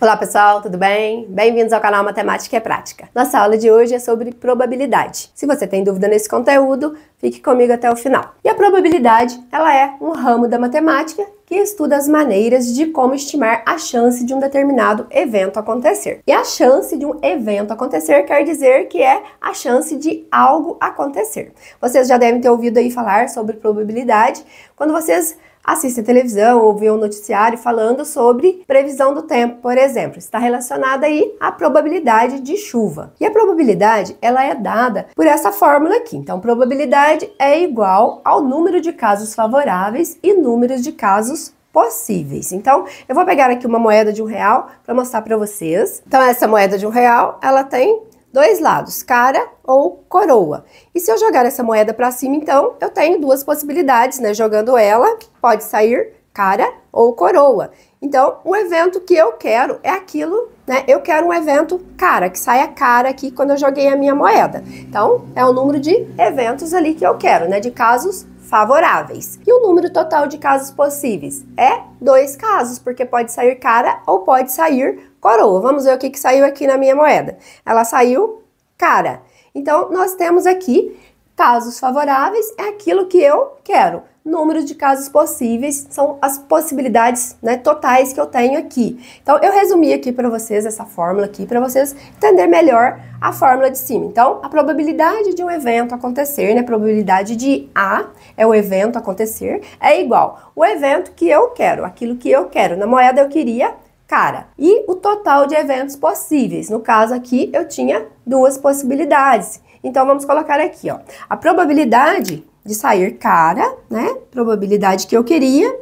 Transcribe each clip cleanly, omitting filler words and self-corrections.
Olá pessoal, tudo bem? Bem-vindos ao canal Matemática é Prática. Nossa aula de hoje é sobre probabilidade. Se você tem dúvida nesse conteúdo, fique comigo até o final. E a probabilidade, ela é um ramo da matemática que estuda as maneiras de como estimar a chance de um determinado evento acontecer. E a chance de um evento acontecer quer dizer que é a chance de algo acontecer. Vocês já devem ter ouvido aí falar sobre probabilidade quando vocês assistem televisão ou vê um noticiário falando sobre previsão do tempo, por exemplo. Está relacionada aí à probabilidade de chuva. E a probabilidade, ela é dada por essa fórmula aqui. Então, probabilidade é igual ao número de casos favoráveis e números de casos possíveis. Então, eu vou pegar aqui uma moeda de R$1 para mostrar para vocês. Então, essa moeda de R$1, ela tem dois lados, cara ou coroa. E se eu jogar essa moeda para cima, então, eu tenho duas possibilidades, né? Jogando ela, pode sair cara ou coroa. Então, o evento que eu quero é aquilo, né? Eu quero um evento cara, que saia cara aqui quando eu joguei a minha moeda. Então, é o número de eventos ali que eu quero, né? De casos favoráveis. E o número total de casos possíveis é 2 casos, porque pode sair cara ou pode sair coroa. Vamos ver o que saiu aqui na minha moeda. Ela saiu cara. Então, nós temos aqui casos favoráveis, é aquilo que eu quero. Número de casos possíveis são as possibilidades, né, totais que eu tenho aqui. Então, eu resumi aqui para vocês essa fórmula aqui, para vocês entenderem melhor a fórmula de cima. Então, a probabilidade de um evento acontecer, né, a probabilidade de A é o evento acontecer, é igual o evento que eu quero, aquilo que eu quero. Na moeda eu queria cara. E o total de eventos possíveis. No caso aqui, eu tinha duas possibilidades. Então, vamos colocar aqui, ó. A probabilidade de sair cara, né? Probabilidade que eu queria,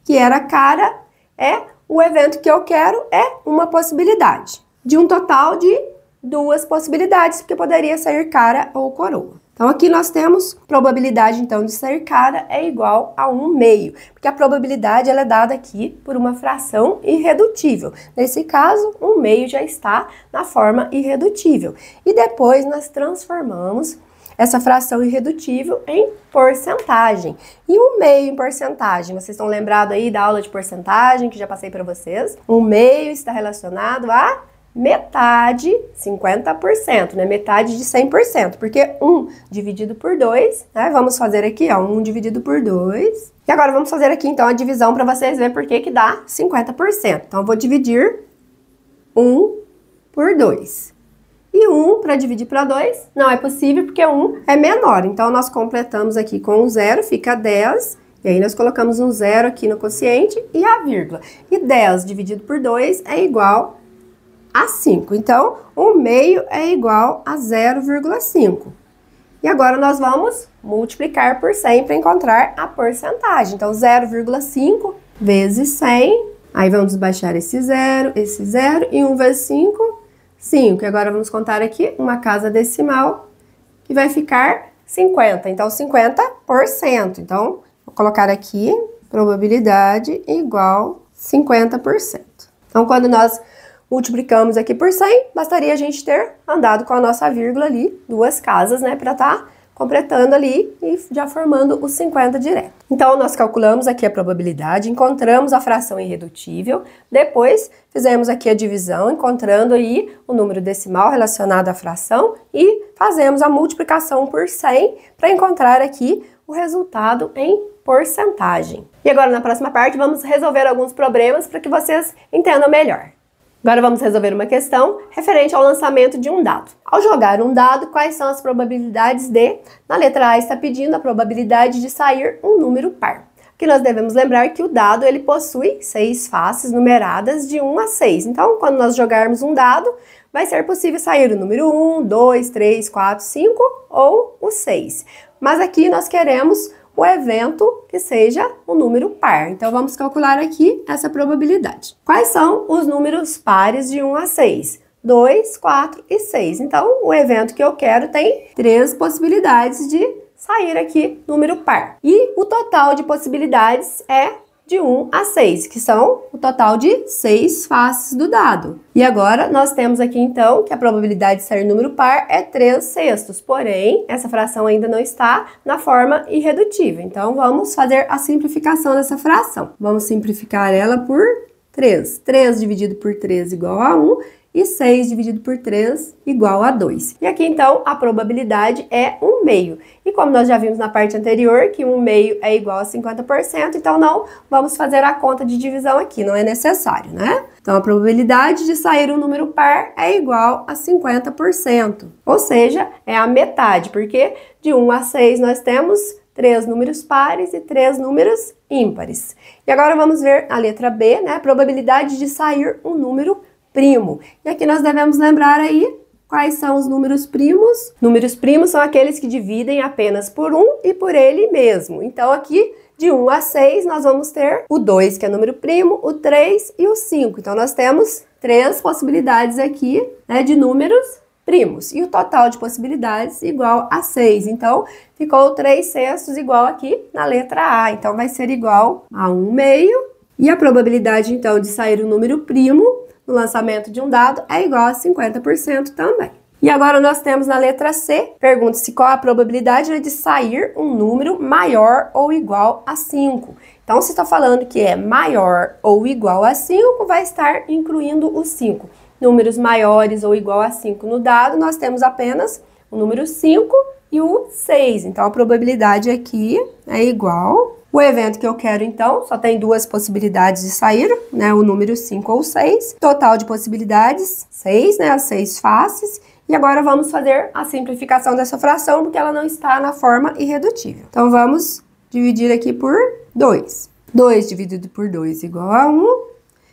que era cara, é o evento que eu quero, é uma possibilidade. De um total de duas possibilidades, porque poderia sair cara ou coroa. Então, aqui nós temos probabilidade, então, de sair cara é igual a 1/2, porque a probabilidade ela é dada aqui por uma fração irredutível. Nesse caso, 1/2 já está na forma irredutível. E depois nós transformamos essa fração irredutível em porcentagem. E 1/2 em porcentagem, vocês estão lembrados aí da aula de porcentagem que já passei para vocês? 1/2 está relacionado a metade, 50%, né? Metade de 100%, porque 1 dividido por 2, né? Vamos fazer aqui, ó, 1 dividido por 2. E agora vamos fazer aqui, então, a divisão para vocês verem por que dá 50%. Então, eu vou dividir 1 por 2. E 1 para dividir para 2 não é possível, porque 1 é menor. Então, nós completamos aqui com um 0, fica 10. E aí, nós colocamos um 0 aqui no quociente e a vírgula. E 10 dividido por 2 é igual a 5. Então, 1/2 é igual a 0,5. E agora nós vamos multiplicar por 100 para encontrar a porcentagem. Então, 0,5 vezes 100. Aí, vamos baixar esse 0 e 1 vezes 5, 5. E agora vamos contar aqui uma casa decimal que vai ficar 50. Então, 50%. Então, vou colocar aqui probabilidade igual 50%. Então, quando nós multiplicamos aqui por 100, bastaria a gente ter andado com a nossa vírgula ali, duas casas, né, para estar completando ali e já formando os 50 direto. Então, nós calculamos aqui a probabilidade, encontramos a fração irredutível, depois fizemos aqui a divisão, encontrando aí o número decimal relacionado à fração e fazemos a multiplicação por 100 para encontrar aqui o resultado em porcentagem. E agora, na próxima parte, vamos resolver alguns problemas para que vocês entendam melhor. Agora vamos resolver uma questão referente ao lançamento de um dado. Ao jogar um dado, quais são as probabilidades de... Na letra A está pedindo a probabilidade de sair um número par. Aqui nós devemos lembrar que o dado ele possui 6 faces numeradas de 1 a 6. Então, quando nós jogarmos um dado, vai ser possível sair o número 1, 2, 3, 4, 5 ou o 6. Mas aqui nós queremos o evento que seja um número par. Então, vamos calcular aqui essa probabilidade. Quais são os números pares de 1 a 6? 2, 4 e 6. Então, o evento que eu quero tem 3 possibilidades de sair aqui número par. E o total de possibilidades é de 1 a 6, que são o total de 6 faces do dado. E agora, nós temos aqui, então, que a probabilidade de sair número par é 3/6, porém, essa fração ainda não está na forma irredutível. Então, vamos fazer a simplificação dessa fração. Vamos simplificar ela por 3. 3 dividido por 3 igual a 1 e 6 dividido por 3 igual a 2. E aqui, então, a probabilidade é 1/2. E como nós já vimos na parte anterior, que 1/2 é igual a 50%, então não vamos fazer a conta de divisão aqui, não é necessário, né? Então, a probabilidade de sair um número par é igual a 50%. Ou seja, é a metade, porque de 1 a 6 nós temos 3 números pares e 3 números ímpares. E agora vamos ver a letra B, né? Probabilidade de sair um número primo. E aqui nós devemos lembrar aí quais são os números primos. Números primos são aqueles que dividem apenas por 1 e por ele mesmo. Então aqui, de 1 a 6, nós vamos ter o 2, que é número primo, o 3 e o 5. Então nós temos 3 possibilidades aqui, né, de números primos. E o total de possibilidades igual a 6. Então, ficou 3/6 igual aqui na letra A. Então, vai ser igual a 1/2. E a probabilidade, então, de sair um número primo no lançamento de um dado é igual a 50% também. E agora nós temos na letra C, pergunta-se qual a probabilidade de sair um número maior ou igual a 5. Então, se está falando que é maior ou igual a 5, vai estar incluindo o 5. Números maiores ou igual a 5 no dado, nós temos apenas o número 5 e o 6. Então, a probabilidade aqui é igual. O evento que eu quero, então, só tem 2 possibilidades de sair, né? O número 5 ou 6. Total de possibilidades, 6, né? As 6 faces. E agora vamos fazer a simplificação dessa fração, porque ela não está na forma irredutível. Então, vamos dividir aqui por 2. 2 dividido por 2 igual a 1.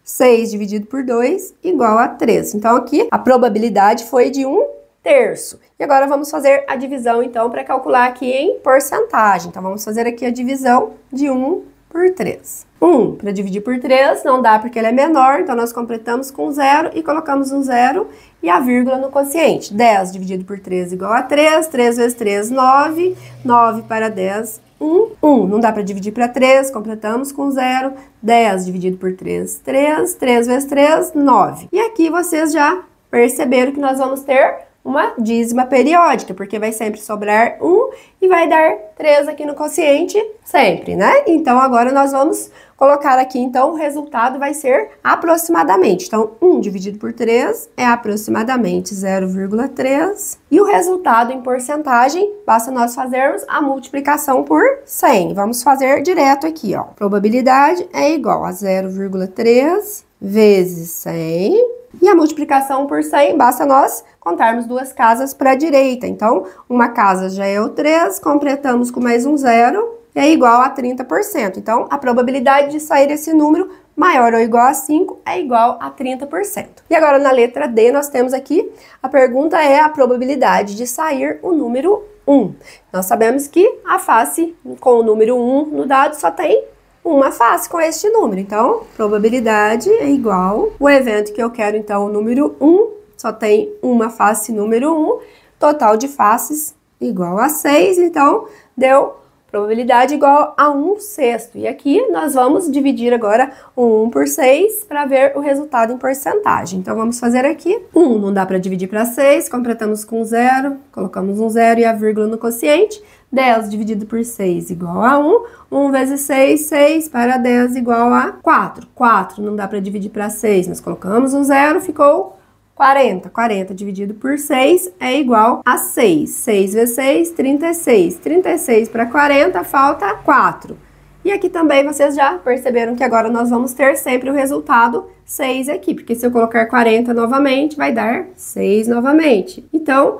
6 dividido por 2 igual a 3. Então, aqui a probabilidade foi de 1/3. E agora vamos fazer a divisão, então, para calcular aqui em porcentagem. Então, vamos fazer aqui a divisão de 1 por 3. 1 para dividir por 3 não dá porque ele é menor, então nós completamos com 0 e colocamos um 0 e a vírgula no quociente. 10 dividido por 3 igual a 3. 3 vezes 3, 9. 9 para 10, 1. 1 não dá para dividir para 3, completamos com 0. 10 dividido por 3, 3. 3 vezes 3, 9. E aqui vocês já perceberam que nós vamos ter uma dízima periódica, porque vai sempre sobrar 1 e vai dar 3 aqui no quociente sempre, né? Então, agora nós vamos colocar aqui, então, o resultado vai ser aproximadamente. Então, 1 dividido por 3 é aproximadamente 0,3. E o resultado em porcentagem, basta nós fazermos a multiplicação por 100. Vamos fazer direto aqui, ó. Probabilidade é igual a 0,3 vezes 100. E a multiplicação por 100, basta nós contarmos 2 casas para a direita. Então, uma casa já é o 3, completamos com mais um 0, e é igual a 30%. Então, a probabilidade de sair esse número maior ou igual a 5 é igual a 30%. E agora, na letra D, nós temos aqui, a pergunta é a probabilidade de sair o número 1. Nós sabemos que a face com o número 1 no dado só tem uma face com este número. Então, probabilidade é igual. O evento que eu quero, então, o número 1, só tem uma face número 1. Total de faces igual a 6. Então, deu probabilidade igual a 1/6. E aqui nós vamos dividir agora o 1 por 6 para ver o resultado em porcentagem. Então, vamos fazer aqui. 1 não dá para dividir para 6, completamos com 0, colocamos um 0 e a vírgula no quociente. 10 dividido por 6 igual a 1. 1 vezes 6, 6 para 10 igual a 4. 4 não dá para dividir para 6, nós colocamos um 0, ficou 40. 40 dividido por 6 é igual a 6. 6 vezes 6, 36. 36 para 40, falta 4. E aqui também vocês já perceberam que agora nós vamos ter sempre o resultado 6 aqui, porque se eu colocar 40 novamente, vai dar 6 novamente. Então,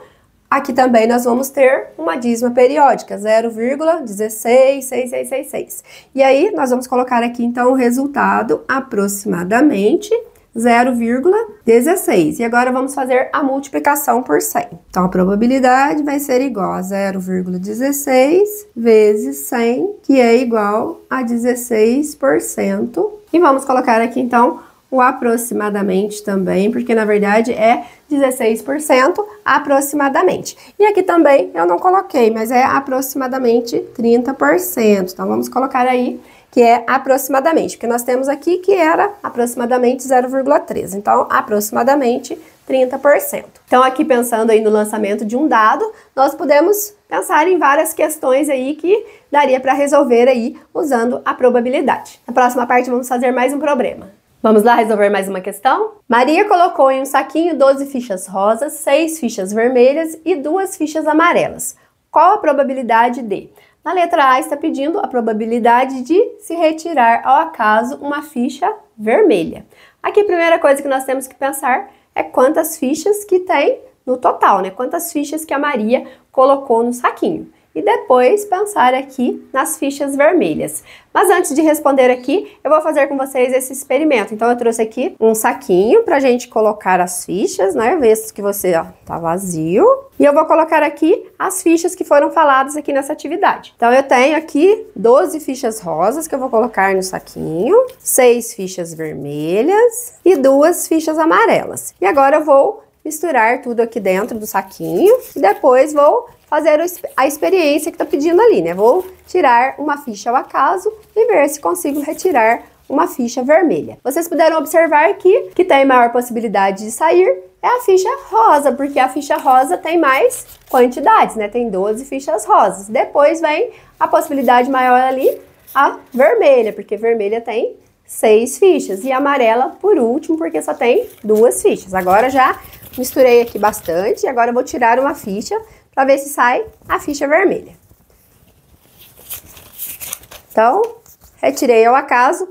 aqui também nós vamos ter uma dízima periódica, 0,166666. E aí, nós vamos colocar aqui, então, o resultado aproximadamente 0,16. E agora vamos fazer a multiplicação por 100. Então, a probabilidade vai ser igual a 0,16 vezes 100, que é igual a 16%. E vamos colocar aqui, então, o aproximadamente também, porque na verdade é 16% aproximadamente. E aqui também eu não coloquei, mas é aproximadamente 30%. Então, vamos colocar aí que é aproximadamente, porque nós temos aqui que era aproximadamente 0,3. Então, aproximadamente 30%. Então, aqui pensando aí no lançamento de um dado, nós podemos pensar em várias questões aí que daria para resolver aí usando a probabilidade. Na próxima parte, vamos fazer mais um problema. Vamos lá resolver mais uma questão? Maria colocou em um saquinho 12 fichas rosas, 6 fichas vermelhas e 2 fichas amarelas. Qual a probabilidade de? Na letra A está pedindo a probabilidade de se retirar ao acaso uma ficha vermelha. Aqui a primeira coisa que nós temos que pensar é quantas fichas que tem no total, né? Quantas fichas que a Maria colocou no saquinho. E depois pensar aqui nas fichas vermelhas. Mas antes de responder aqui, eu vou fazer com vocês esse experimento. Então eu trouxe aqui um saquinho pra gente colocar as fichas, né? Ver se que você, ó, tá vazio. E eu vou colocar aqui as fichas que foram faladas aqui nessa atividade. Então eu tenho aqui 12 fichas rosas que eu vou colocar no saquinho, 6 fichas vermelhas e 2 fichas amarelas. E agora eu vou misturar tudo aqui dentro do saquinho e depois vou fazer a experiência que está pedindo ali, né? Vou tirar uma ficha ao acaso e ver se consigo retirar uma ficha vermelha. Vocês puderam observar aqui que tem maior possibilidade de sair é a ficha rosa, porque a ficha rosa tem mais quantidades, né? Tem 12 fichas rosas. Depois vem a possibilidade maior ali, a vermelha, porque vermelha tem 6 fichas. E a amarela, por último, porque só tem 2 fichas. Agora já misturei aqui bastante e agora eu vou tirar uma ficha para ver se sai a ficha vermelha. Então, retirei ao acaso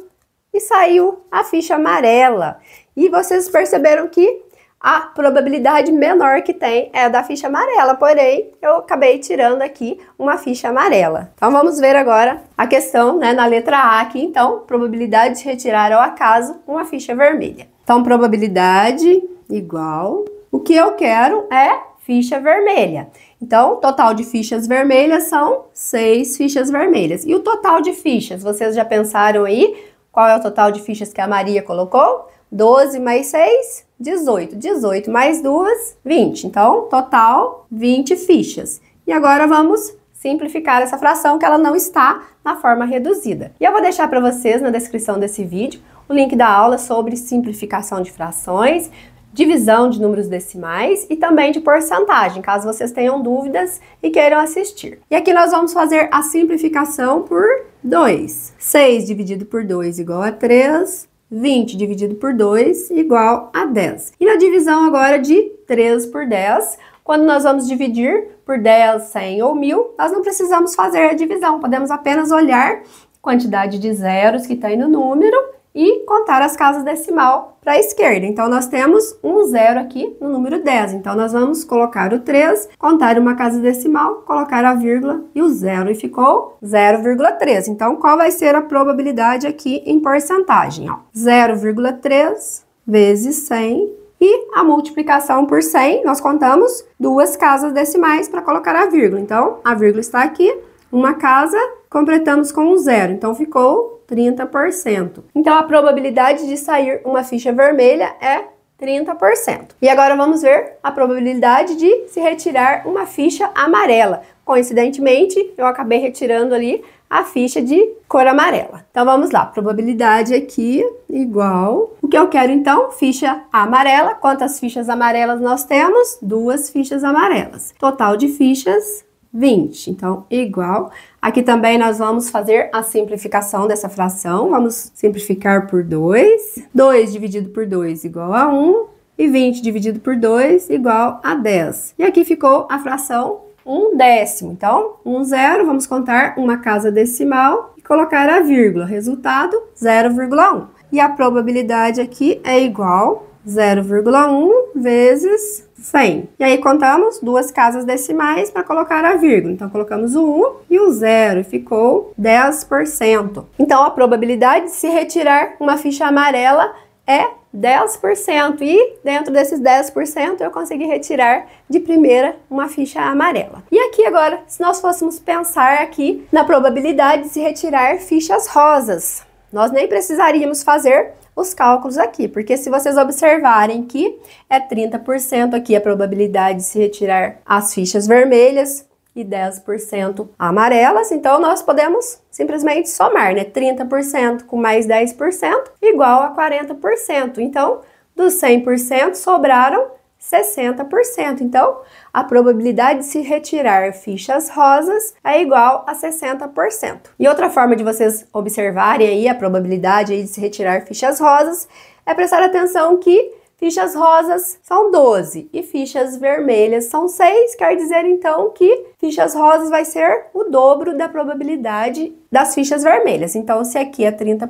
e saiu a ficha amarela. E vocês perceberam que a probabilidade menor que tem é a da ficha amarela, porém, eu acabei tirando aqui uma ficha amarela. Então, vamos ver agora a questão, né, na letra A aqui. Então, probabilidade de retirar ao acaso uma ficha vermelha. Então, probabilidade igual, o que eu quero é ficha vermelha. Então, o total de fichas vermelhas são 6 fichas vermelhas. E o total de fichas, vocês já pensaram aí? Qual é o total de fichas que a Maria colocou? 12 mais 6, 18. 18 mais 2, 20. Então, total, 20 fichas. E agora vamos simplificar essa fração que ela não está na forma reduzida. E eu vou deixar para vocês na descrição desse vídeo o link da aula sobre simplificação de frações, divisão de números decimais e também de porcentagem, caso vocês tenham dúvidas e queiram assistir. E aqui nós vamos fazer a simplificação por 2. 6 dividido por 2 igual a 3, 20 dividido por 2 igual a 10. E na divisão agora de 3 por 10, quando nós vamos dividir por 10, 100 ou 1000, nós não precisamos fazer a divisão, podemos apenas olhar a quantidade de zeros que tem no número e contar as casas decimal para a esquerda. Então, nós temos um zero aqui no número 10. Então, nós vamos colocar o 3, contar uma casa decimal, colocar a vírgula e o zero. E ficou 0,3. Então, qual vai ser a probabilidade aqui em porcentagem? 0,3 vezes 100. E a multiplicação por 100, nós contamos 2 casas decimais para colocar a vírgula. Então, a vírgula está aqui, uma casa, completamos com um zero. Então, ficou 30%. Então, a probabilidade de sair uma ficha vermelha é 30%. E agora vamos ver a probabilidade de se retirar uma ficha amarela. Coincidentemente, eu acabei retirando ali a ficha de cor amarela. Então, vamos lá. Probabilidade aqui igual. O que eu quero, então? Ficha amarela. Quantas fichas amarelas nós temos? 2 fichas amarelas. Total de fichas, 20. Então, igual. Aqui também nós vamos fazer a simplificação dessa fração. Vamos simplificar por 2. 2 dividido por 2 igual a 1. E 20 dividido por 2 igual a 10. E aqui ficou a fração 1/10. Então, 1 zero, vamos contar uma casa decimal e colocar a vírgula. Resultado, 0,1. E a probabilidade aqui é igual 0,1 vezes 100. E aí contamos 2 casas decimais para colocar a vírgula. Então, colocamos o 1 e o 0 e ficou 10%. Então, a probabilidade de se retirar uma ficha amarela é 10%. E dentro desses 10%, eu consegui retirar de primeira uma ficha amarela. E aqui agora, se nós fôssemos pensar aqui na probabilidade de se retirar fichas rosas, nós nem precisaríamos fazer os cálculos aqui, porque se vocês observarem que é 30% aqui a probabilidade de se retirar as fichas vermelhas e 10% amarelas, então nós podemos simplesmente somar, né? 30% com mais 10% igual a 40%. Então, dos 100% sobraram 60%. Então, a probabilidade de se retirar fichas rosas é igual a 60%. E outra forma de vocês observarem aí a probabilidade aí de se retirar fichas rosas é prestar atenção que fichas rosas são 12 e fichas vermelhas são 6, quer dizer então que fichas rosas vai ser o dobro da probabilidade das fichas vermelhas. Então, se aqui é 30%,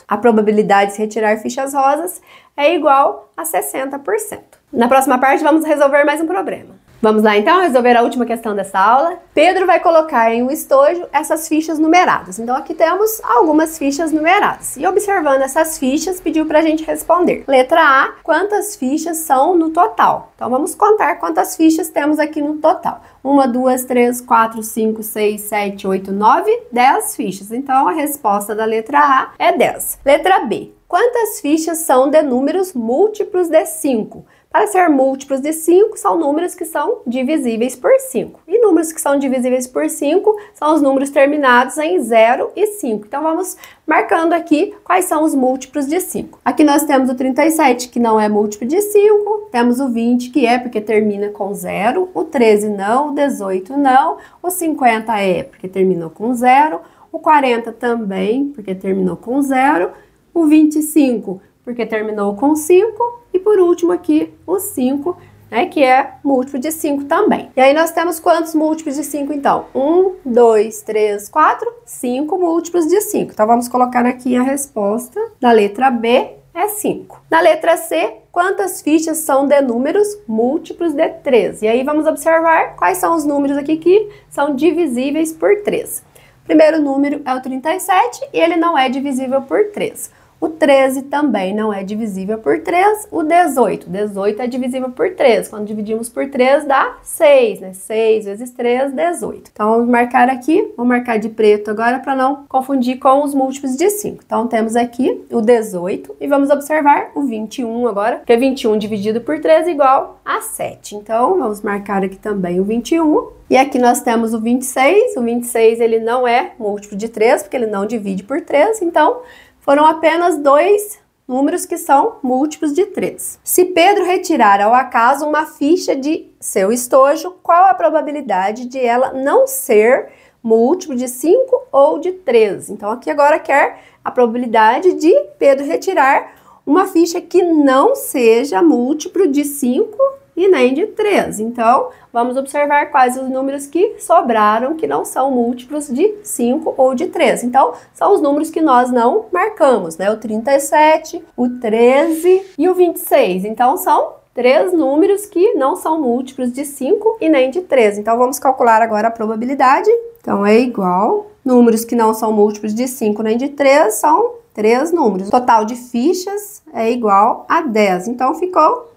a probabilidade de se retirar fichas rosas é igual a 60%. Na próxima parte, vamos resolver mais um problema. Vamos lá então resolver a última questão dessa aula. Pedro vai colocar em um estojo essas fichas numeradas. Então aqui temos algumas fichas numeradas. E observando essas fichas, pediu para a gente responder. Letra A, quantas fichas são no total? Então vamos contar quantas fichas temos aqui no total. 1, 2, 3, 4, 5, 6, 7, 8, 9, 10 fichas. Então a resposta da letra A é 10. Letra B, quantas fichas são de números múltiplos de 5? Para ser múltiplos de 5, são números que são divisíveis por 5. E números que são divisíveis por 5 são os números terminados em 0 e 5. Então, vamos marcando aqui quais são os múltiplos de 5. Aqui nós temos o 37, que não é múltiplo de 5. Temos o 20, que é porque termina com 0. O 13 não, o 18 não. O 50 é porque terminou com 0. O 40 também, porque terminou com 0. O 25, porque terminou com 5. E por último aqui, o 5, né, que é múltiplo de 5 também. E aí nós temos quantos múltiplos de 5 então? 1, 2, 3, 4, 5 múltiplos de 5. Então vamos colocar aqui a resposta da letra B, é 5. Na letra C, quantas fichas são de números múltiplos de 3? E aí vamos observar quais são os números aqui que são divisíveis por 3. O primeiro número é o 37 e ele não é divisível por 3. O 13 também não é divisível por 3. O 18. 18 é divisível por 3. Quando dividimos por 3 dá 6, né? 6 vezes 3, 18. Então, vamos marcar aqui. Vou marcar de preto agora para não confundir com os múltiplos de 5. Então, temos aqui o 18 e vamos observar o 21 agora, porque 21 dividido por 3 é igual a 7. Então, vamos marcar aqui também o 21. E aqui nós temos o 26. O 26 ele não é múltiplo de 3, porque ele não divide por 3. Então, foram apenas 2 números que são múltiplos de 3. Se Pedro retirar ao acaso uma ficha de seu estojo, qual a probabilidade de ela não ser múltiplo de 5 ou de 3? Então aqui agora quer a probabilidade de Pedro retirar uma ficha que não seja múltiplo de 5 e nem de 3. Então, vamos observar quais os números que sobraram, que não são múltiplos de 5 ou de 3. Então, são os números que nós não marcamos, né? O 37, o 13 e o 26. Então, são 3 números que não são múltiplos de 5 e nem de 3. Então, vamos calcular agora a probabilidade. Então, é igual. Números que não são múltiplos de 5 nem de 3 são 3 números. O total de fichas é igual a 10. Então, ficou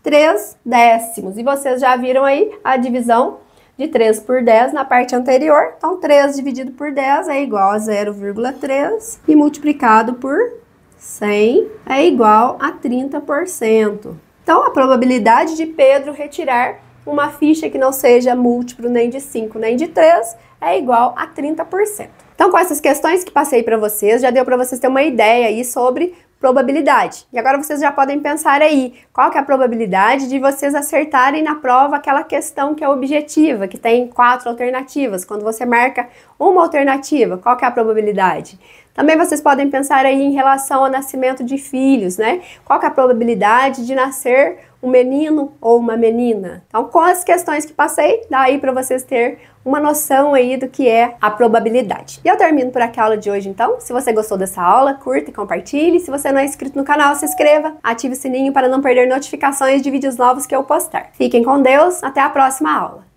3 décimos. E vocês já viram aí a divisão de 3 por 10 na parte anterior. Então, 3 dividido por 10 é igual a 0,3 e multiplicado por 100 é igual a 30%. Então, a probabilidade de Pedro retirar uma ficha que não seja múltiplo nem de 5 nem de 3 é igual a 30%. Então, com essas questões que passei para vocês, já deu para vocês ter uma ideia aí sobre probabilidade. E agora vocês já podem pensar aí, qual que é a probabilidade de vocês acertarem na prova aquela questão que é objetiva, que tem 4 alternativas. Quando você marca uma alternativa, qual que é a probabilidade? Também vocês podem pensar aí em relação ao nascimento de filhos, né? Qual que é a probabilidade de nascer um menino ou uma menina? Então, com as questões que passei, dá aí para vocês ter uma noção aí do que é a probabilidade. E eu termino por aqui a aula de hoje, então. Se você gostou dessa aula, curta e compartilhe. Se você não é inscrito no canal, se inscreva, ative o sininho para não perder notificações de vídeos novos que eu postar. Fiquem com Deus, até a próxima aula.